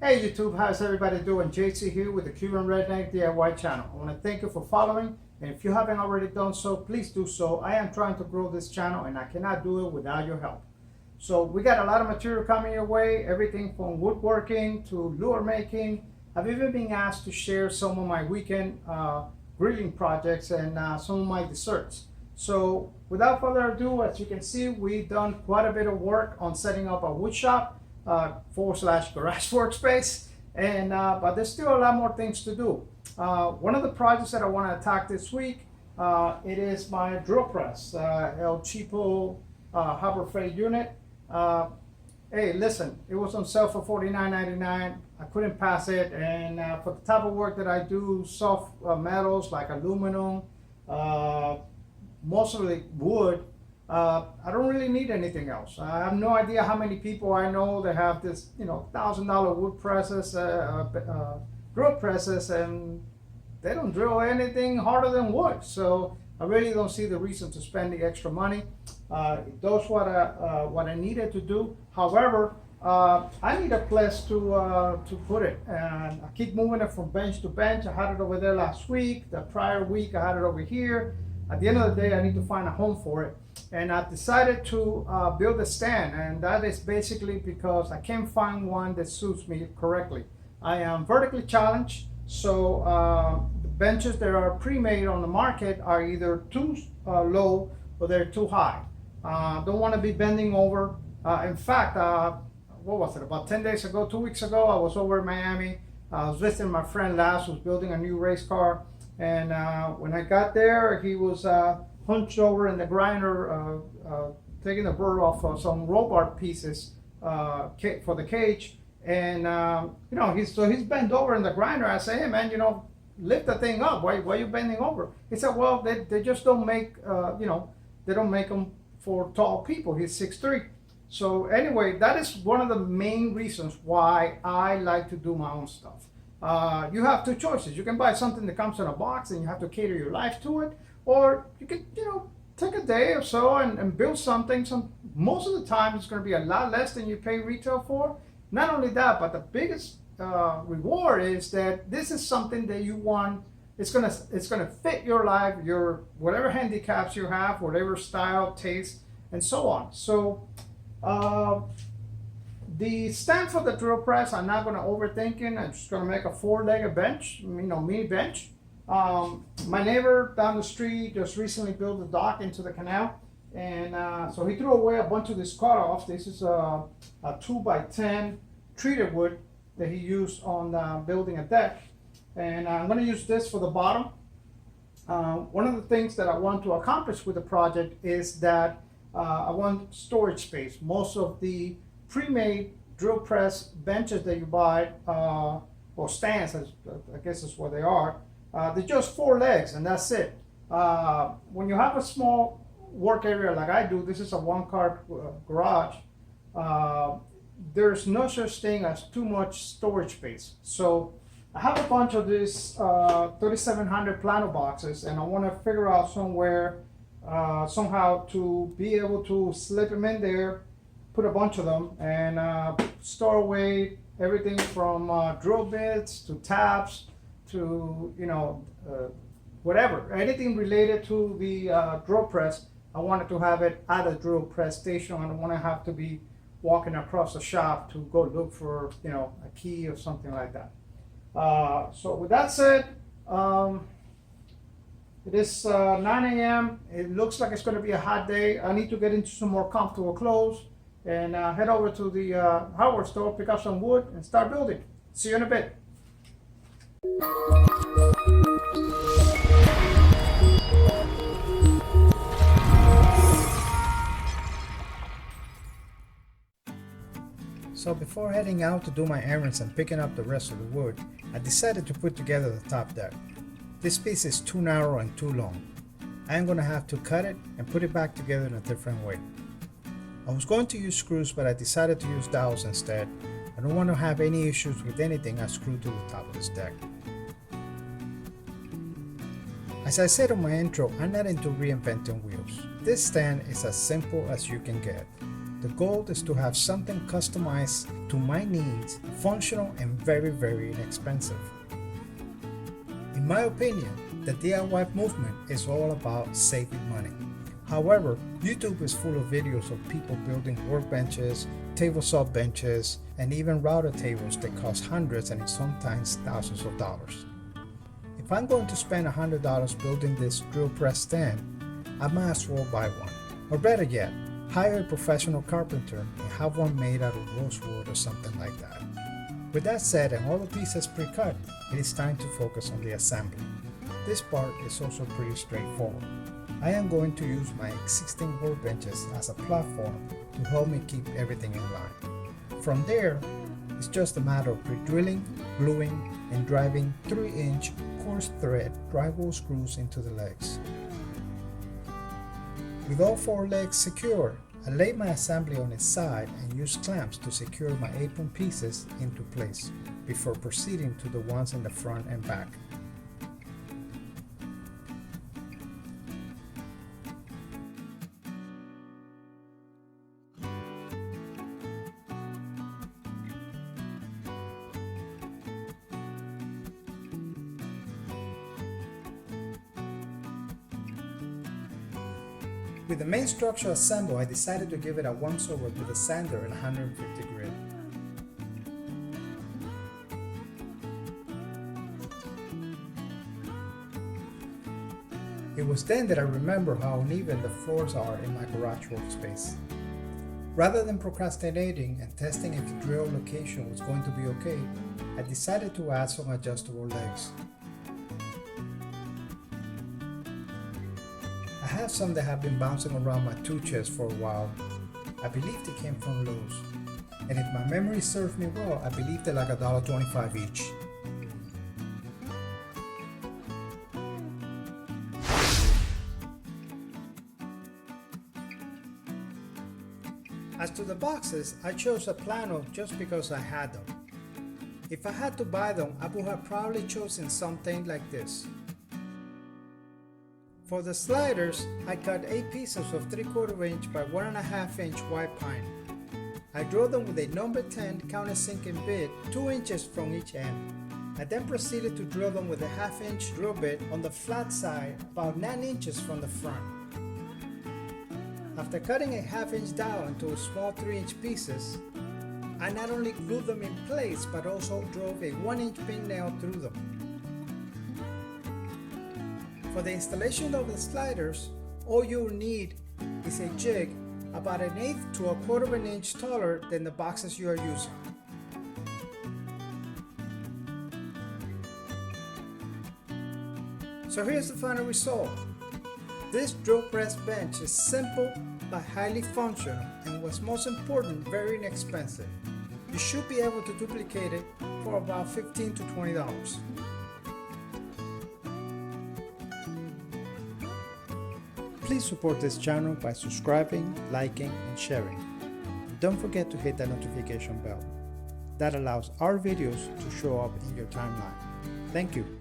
Hey YouTube, how's everybody doing? JC here with the Cuban Redneck DIY channel. I want to thank you for following, and if you haven't already done so, please do so. I am trying to grow this channel and I cannot do it without your help. So we got a lot of material coming your way, everything from woodworking to lure making. I've even been asked to share some of my weekend grilling projects and some of my desserts. So without further ado, as you can see, we've done quite a bit of work on setting up a wood shop / garage workspace, and but there's still a lot more things to do. One of the projects that I want to attack this week, it is my drill press, 𝐝𝐫𝐢𝐥𝐥 Harbor Freight unit. Hey, listen, it was on sale for $49.99. I couldn't pass it, and for the type of work that I do, soft metals like aluminum, mostly wood, I don't really need anything else. I have no idea how many people I know that have this, $1,000 wood presses, drill presses, and they don't drill anything harder than wood. So I really don't see the reason to spend the extra money. It does what I needed to do. However, I need a place to put it, and I keep moving it from bench to bench. I had it over there last week. The prior week, I had it over here. At the end of the day, I need to find a home for it. And I've decided to build a stand, and that is basically because I can't find one that suits me correctly. I am vertically challenged, so the benches that are pre-made on the market are either too low or they're too high. Don't want to be bending over. In fact, what was it, about 10 days ago, 2 weeks ago, I was over in Miami. I was visiting my friend Laz, who's building a new race car. And when I got there, he was hunched over in the grinder, taking the burr off of some roll bar pieces for the cage. And he's bent over in the grinder. I say, hey man, lift the thing up. Why are you bending over? He said, well, they just don't make they don't make them for tall people. He's 6'3". So anyway, that is one of the main reasons why I like to do my own stuff. You have two choices. You can buy something that comes in a box and you have to cater your life to it, or you can, take a day or so and build something. Most of the time, it's going to be a lot less than you pay retail for. Not only that, but the biggest reward is that this is something that you want. It's gonna fit your life, your whatever handicaps you have, whatever style, taste, and so on. So. The stand for the drill press, I'm not going to overthink it. I'm just going to make a 4-legged bench, mini bench. My neighbor down the street just recently built a dock into the canal, and so he threw away a bunch of this cutoffs. This is a 2x10 treated wood that he used on building a deck, and I'm going to use this for the bottom. One of the things that I want to accomplish with the project is that I want storage space. Most of the pre-made drill press benches that you buy, or stands, I guess is what they are, they're just 4 legs and that's it. When you have a small work area like I do, this is a 1-car garage, there's no such thing as too much storage space. So I have a bunch of these 3700 plano boxes, and I want to figure out somehow to be able to slip them in there, put a bunch of them, and store away everything from drill bits to tabs to whatever, anything related to the drill press. I wanted to have it at a drill press station. I don't want to have to be walking across the shop to go look for a key or something like that. So with that said, it is 9 a.m. It looks like it's going to be a hot day. I need to get into some more comfortable clothes and head over to the hardware store, pick up some wood, and start building. See you in a bit. So before heading out to do my errands and picking up the rest of the wood, I decided to put together the top deck. This piece is too narrow and too long. I'm going to have to cut it and put it back together in a different way. I was going to use screws, but I decided to use dowels instead. I don't want to have any issues with anything I screwed to the top of this deck. As I said in my intro, I'm not into reinventing wheels. This stand is as simple as you can get. The goal is to have something customized to my needs, functional and very, very inexpensive. In my opinion, the DIY movement is all about saving money. However, YouTube is full of videos of people building workbenches, table saw benches, and even router tables that cost hundreds and sometimes thousands of dollars. If I'm going to spend $100 building this drill press stand, I might as well buy one. Or better yet, hire a professional carpenter and have one made out of rosewood or something like that. With that said and all the pieces pre-cut, it is time to focus on the assembly. This part is also pretty straightforward. I am going to use my existing workbenches as a platform to help me keep everything in line. From there, it's just a matter of pre-drilling, gluing, and driving 3-inch coarse thread drywall screws into the legs. With all 4 legs secure, I laid my assembly on its side and used clamps to secure my apron pieces into place before proceeding to the ones in the front and back. With the main structure assembled, I decided to give it a once-over with a sander and 150 grit. It was then that I remembered how uneven the floors are in my garage workspace. Rather than procrastinating and testing if the drill location was going to be okay, I decided to add some adjustable legs. I have some that have been bouncing around my tool chest for a while. I believe they came from Lowe's. And if my memory serves me well, I believe they're like $1.25 each. As to the boxes, I chose a plano just because I had them. If I had to buy them, I would have probably chosen something like this. For the sliders, I cut 8 pieces of 3/4 inch by 1.5 inch white pine. I drilled them with a number 10 countersinking bit 2 inches from each end. I then proceeded to drill them with a 1/2 inch drill bit on the flat side about 9 inches from the front. After cutting a 1/2 inch dowel into small 3-inch pieces, I not only glued them in place but also drove a 1-inch pin nail through them. For the installation of the sliders, all you'll need is a jig about 1/8 to 1/4 inch taller than the boxes you are using. So here's the final result. This drill press bench is simple but highly functional and, what's most important, very inexpensive. You should be able to duplicate it for about $15 to $20. Please support this channel by subscribing, liking, and sharing. Don't forget to hit that notification bell. That allows our videos to show up in your timeline. Thank you.